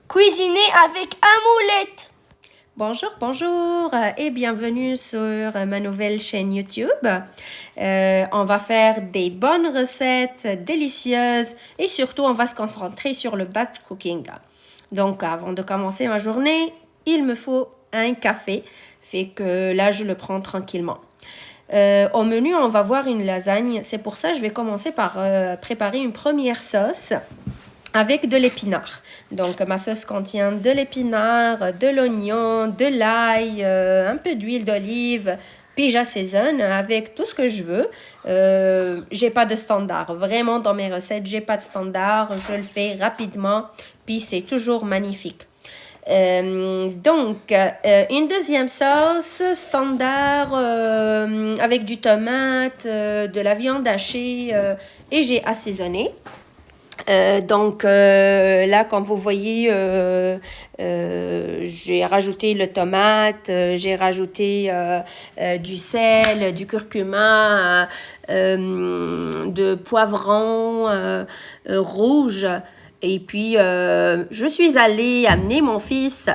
Cuisiner avec Amoulette. Bonjour et bienvenue sur ma nouvelle chaîne YouTube. On va faire des bonnes recettes délicieuses et surtout on va se concentrer sur le batch cooking. Donc avant de commencer ma journée, il me faut un café, fait que là je le prends tranquillement. Au menu, on va voir une lasagne. C'est pour ça que je vais commencer par préparer une première sauce avec de l'épinard. Donc, ma sauce contient de l'épinard, de l'oignon, de l'ail, un peu d'huile d'olive, puis j'assaisonne avec tout ce que je veux. J'ai pas de standard. Vraiment, dans mes recettes, j'ai pas de standard. Je le fais rapidement, puis c'est toujours magnifique. Une deuxième sauce standard avec du tomate, de la viande hachée et j'ai assaisonné. Là, comme vous voyez, j'ai rajouté le tomate, j'ai rajouté du sel, du curcuma, de poivron rouge. Et puis, je suis allée amener mon fils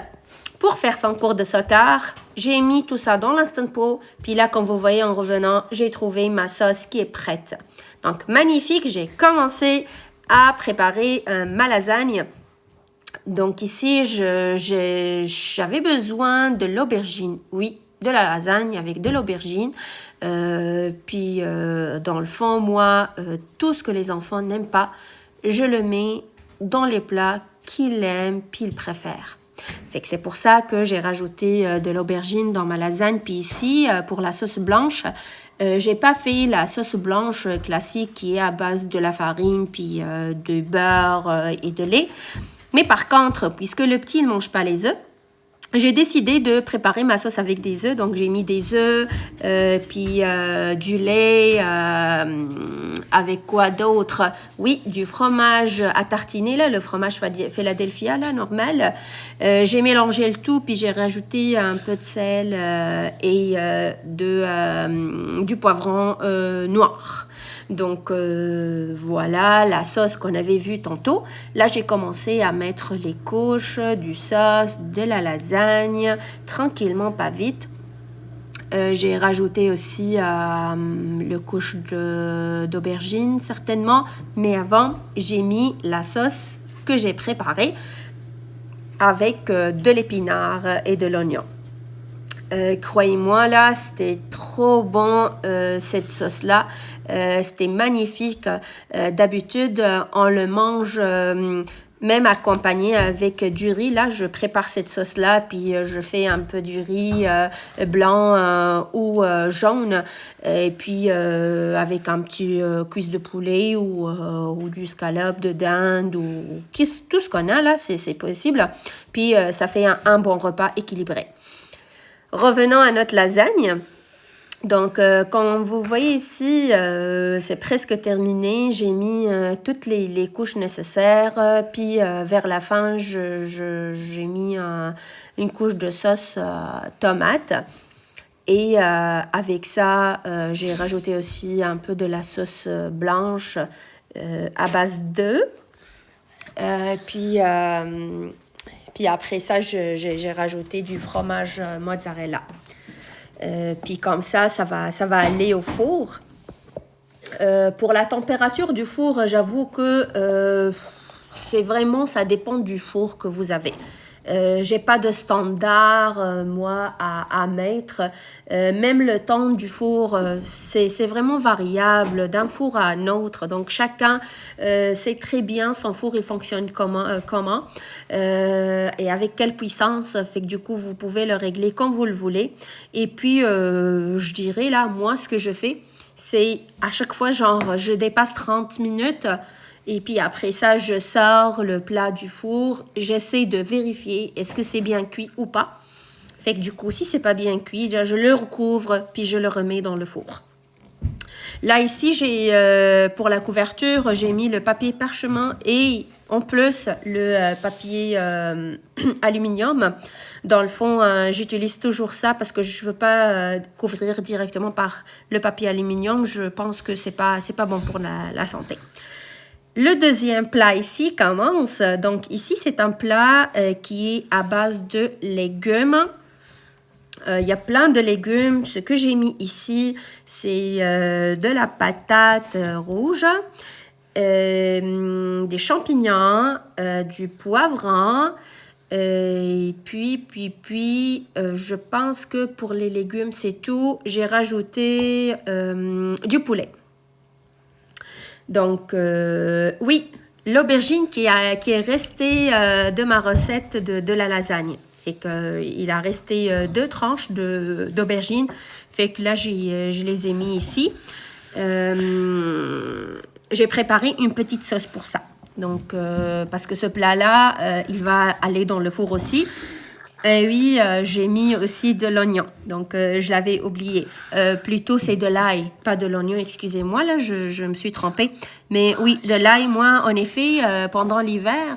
pour faire son cours de soccer. J'ai mis tout ça dans l'Instant Pot. Puis là, comme vous voyez en revenant, j'ai trouvé ma sauce qui est prête. Donc, magnifique. J'ai commencé à préparer ma lasagne. Donc ici, j'avais besoin de l'aubergine. Oui, de la lasagne avec de l'aubergine. Dans le fond, moi, tout ce que les enfants n'aiment pas, je le mets dans les plats qu'ils aiment, puis ils préfèrent. Fait que c'est pour ça que j'ai rajouté de l'aubergine dans ma lasagne. Puis ici, pour la sauce blanche, j'ai pas fait la sauce blanche classique qui est à base de la farine, puis de beurre et de lait. Mais par contre, puisque le petit ne mange pas les œufs, j'ai décidé de préparer ma sauce avec des œufs. Donc, j'ai mis des œufs, du lait, avec quoi d'autre? Oui, du fromage à tartiner, là, le fromage Philadelphia, là, normal. J'ai mélangé le tout, puis j'ai rajouté un peu de sel et du poivron noir. Donc, voilà la sauce qu'on avait vue tantôt. Là, j'ai commencé à mettre les couches du sauce, de la lasagne, tranquillement, pas vite. J'ai rajouté aussi le couche d'aubergine, certainement. Mais avant, j'ai mis la sauce que j'ai préparée avec de l'épinard et de l'oignon. Croyez-moi, là, c'était trop bon, cette sauce-là. C'était magnifique. D'habitude, on le mange même accompagné avec du riz. Là, je prépare cette sauce-là, puis je fais un peu du riz blanc ou jaune. Et puis, avec un petit cuisse de poulet ou du scalope de dinde ou tout ce qu'on a, là, c'est possible. Puis, ça fait un bon repas équilibré. Revenons à notre lasagne. Donc, comme vous voyez ici, c'est presque terminé. J'ai mis toutes les couches nécessaires. Puis, vers la fin, j'ai mis une couche de sauce tomate. Et avec ça, j'ai rajouté aussi un peu de la sauce blanche à base d'œufs. Puis après ça, j'ai rajouté du fromage mozzarella. Puis comme ça va aller au four. Pour la température du four, j'avoue que c'est vraiment, ça dépend du four que vous avez. J'ai pas de standard, moi, à mettre. Même le temps du four, c'est vraiment variable d'un four à un autre. Donc, chacun sait très bien son four, il fonctionne comment et avec quelle puissance. Fait que du coup, vous pouvez le régler comme vous le voulez. Et puis, je dirais, là, moi, ce que je fais, c'est à chaque fois, genre, je dépasse 30 minutes. Et puis après ça, je sors le plat du four. J'essaie de vérifier est-ce que c'est bien cuit ou pas. Fait que du coup, si c'est pas bien cuit, je le recouvre puis je le remets dans le four. Là, ici, pour la couverture, j'ai mis le papier parchemin et en plus le papier aluminium. Dans le fond, j'utilise toujours ça parce que je ne veux pas couvrir directement par le papier aluminium. Je pense que c'est pas bon pour la santé. le deuxième plat ici commence. Donc ici, c'est un plat qui est à base de légumes. Il y a plein de légumes. Ce que j'ai mis ici, c'est de la patate rouge, des champignons, du poivron. Et puis, je pense que pour les légumes, c'est tout. J'ai rajouté du poulet. Donc, oui, l'aubergine qui est restée de ma recette de la lasagne. Et qu'il a resté 2 tranches d'aubergine. Fait que là, je les ai mis ici. J'ai préparé une petite sauce pour ça. Donc, parce que ce plat-là, il va aller dans le four aussi. Et oui, j'ai mis aussi de l'oignon. Donc, je l'avais oublié. Plutôt, c'est de l'ail, pas de l'oignon. Excusez-moi, là, je me suis trompée. Mais oui, de l'ail, moi, en effet, pendant l'hiver,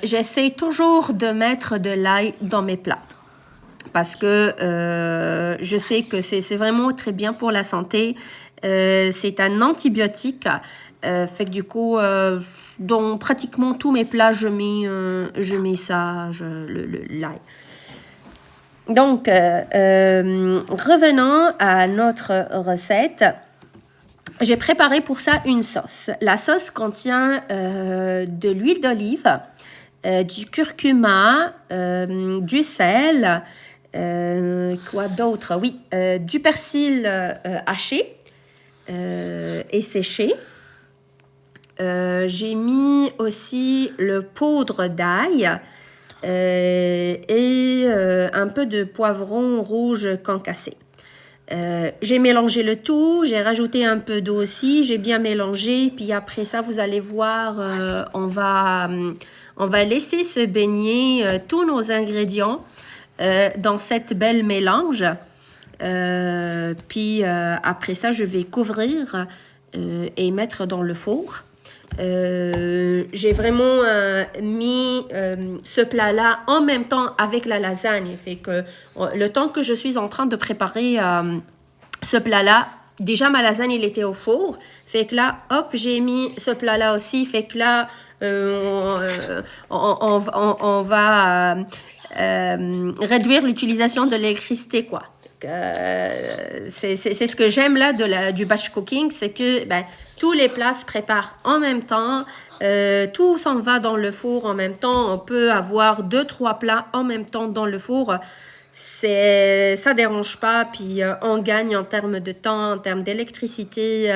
j'essaie toujours de mettre de l'ail dans mes plats. Parce que je sais que c'est vraiment très bien pour la santé. C'est un antibiotique. Fait que du coup, dans pratiquement tous mes plats, je mets ça, l'ail. Donc, revenons à notre recette. J'ai préparé pour ça une sauce. La sauce contient de l'huile d'olive, du curcuma, du sel, quoi d'autre? Oui, du persil haché et séché. J'ai mis aussi le poudre d'ail et un peu de poivron rouge concassé. J'ai mélangé le tout, j'ai rajouté un peu d'eau aussi, j'ai bien mélangé, puis après ça, vous allez voir, on va laisser se baigner tous nos ingrédients dans cette belle mélange. Puis après ça, je vais couvrir et mettre dans le four. J'ai vraiment mis ce plat-là en même temps avec la lasagne. Fait que le temps que je suis en train de préparer ce plat-là, déjà ma lasagne, il était au four. Fait que là, hop, j'ai mis ce plat-là aussi. Fait que là, on va réduire l'utilisation de l'électricité, quoi. C'est ce que j'aime là du batch cooking, c'est que tous les plats se préparent en même temps, tout s'en va dans le four en même temps. On peut avoir 2-3 plats en même temps dans le four. Ça dérange pas, puis on gagne en termes de temps, en termes d'électricité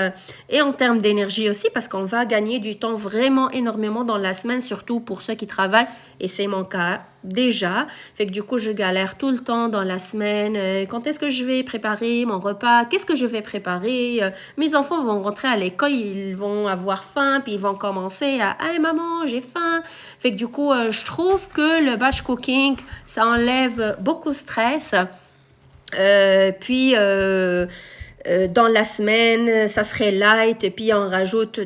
et en termes d'énergie aussi, parce qu'on va gagner du temps vraiment énormément dans la semaine, surtout pour ceux qui travaillent, et c'est mon cas déjà. Fait que du coup, je galère tout le temps dans la semaine. Quand est-ce que je vais préparer mon repas? Qu'est-ce que je vais préparer? Mes enfants vont rentrer à l'école, ils vont avoir faim, puis ils vont commencer à « Hey maman, j'ai faim! » Fait que du coup, je trouve que le batch cooking, ça enlève beaucoup de stress. Puis dans la semaine, ça serait light, et puis on rajoute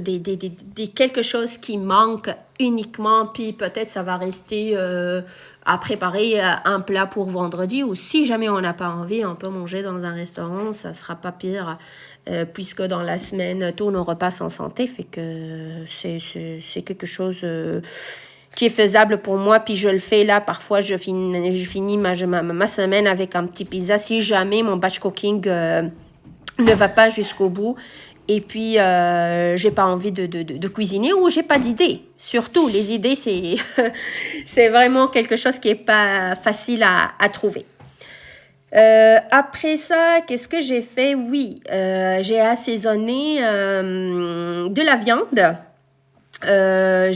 quelque chose qui manque uniquement, puis peut-être ça va rester à préparer un plat pour vendredi, ou si jamais on n'a pas envie, on peut manger dans un restaurant, ça sera pas pire, puisque dans la semaine, tous nos repas sont santé, fait que c'est quelque chose qui est faisable pour moi, puis je le fais là, parfois je finis ma semaine avec un petit pizza, si jamais mon batch cooking ne va pas jusqu'au bout, et puis j'ai pas envie de cuisiner, ou j'ai pas d'idées. Surtout, les idées, c'est vraiment quelque chose qui est pas facile à trouver. Après ça, qu'est-ce que j'ai fait? Oui, j'ai assaisonné de la viande. Je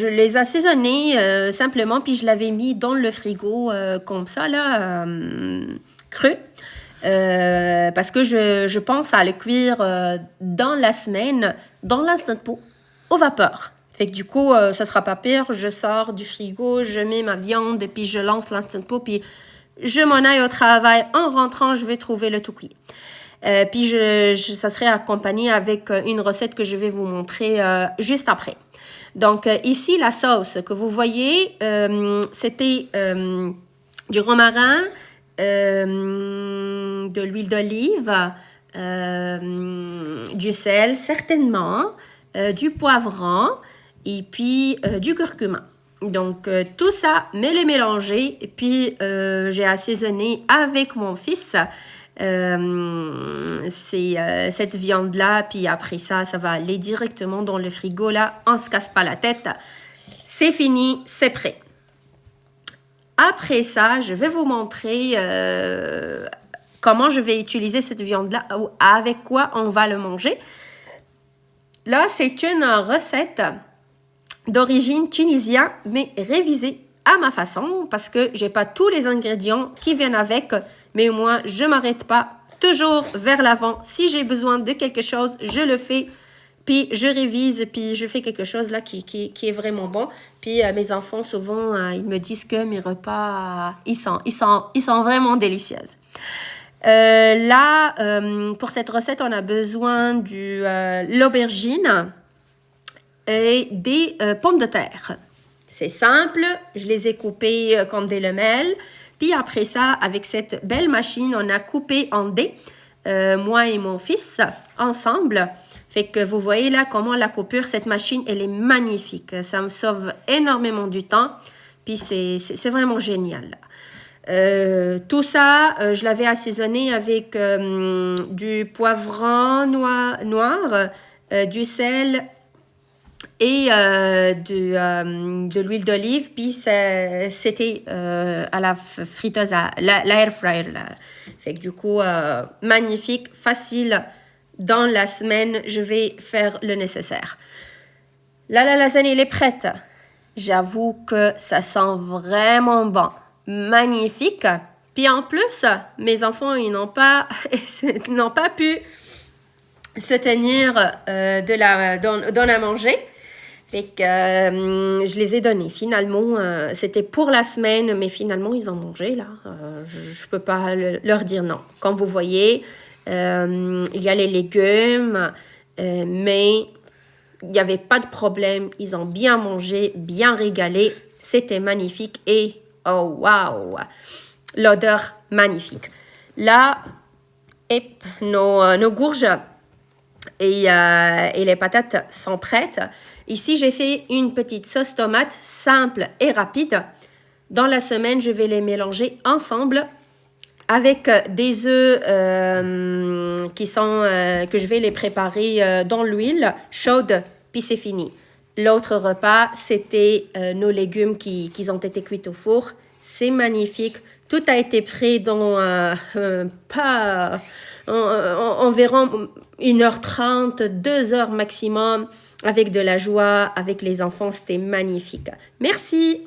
les assaisonnais simplement, puis je l'avais mis dans le frigo comme ça, là, cru. Parce que je pense à le cuire dans la semaine, dans l'Instant Pot, au vapeur. Fait que du coup, ça sera pas pire. Je sors du frigo, je mets ma viande, et puis je lance l'Instant Pot, puis je m'en aille au travail. En rentrant, je vais trouver le tout cuit. Puis ça serait accompagné avec une recette que je vais vous montrer juste après. Donc ici, la sauce que vous voyez, c'était du romarin, de l'huile d'olive, du sel, certainement, du poivron et puis du curcuma. Donc, tout ça, mais les mélanger. Et puis, j'ai assaisonné avec mon fils cette viande-là. Puis après ça, ça va aller directement dans le frigo. Là, on ne se casse pas la tête. C'est fini, c'est prêt. Après ça, je vais vous montrer comment je vais utiliser cette viande-là, ou avec quoi on va le manger. Là, c'est une recette d'origine tunisienne, mais révisée à ma façon, parce que j'ai pas tous les ingrédients qui viennent avec, mais moi, je m'arrête pas, toujours vers l'avant. Si j'ai besoin de quelque chose, je le fais, puis je révise, puis je fais quelque chose là qui est vraiment bon. Puis mes enfants, souvent, ils me disent que mes repas, ils sont vraiment délicieux. Là, pour cette recette, on a besoin de l'aubergine et des pommes de terre. C'est simple, je les ai coupées comme des lamelles. Puis après ça, avec cette belle machine, on a coupé en dés, moi et mon fils, ensemble. Fait que vous voyez là comment la coupure, cette machine, elle est magnifique. Ça me sauve énormément du temps. Puis c'est vraiment génial. Tout ça, je l'avais assaisonné avec du poivron noir, du sel et de l'huile d'olive. Puis c'était à la friteuse, l'air fryer. Là. Fait que du coup, magnifique, facile. Dans la semaine, je vais faire le nécessaire. Là, la lasagne, elle est prête. J'avoue que ça sent vraiment bon. Magnifique. Puis en plus, mes enfants, ils n'ont pas pu se tenir d'en la manger. Fait que je les ai donnés. Finalement, c'était pour la semaine, mais finalement, ils ont mangé, là. Je peux pas leur dire non. Comme vous voyez, il y a les légumes, mais il n'y avait pas de problème. Ils ont bien mangé, bien régalé. C'était magnifique et oh wow! L'odeur magnifique. Là, nos gourges et les patates sont prêtes. Ici, j'ai fait une petite sauce tomate simple et rapide. Dans la semaine, je vais les mélanger ensemble avec des œufs que je vais les préparer dans l'huile chaude, puis c'est fini. L'autre repas, c'était nos légumes qui ont été cuits au four. C'est magnifique. Tout a été prêt dans environ 1h30, 2h maximum, avec de la joie, avec les enfants. C'était magnifique. Merci.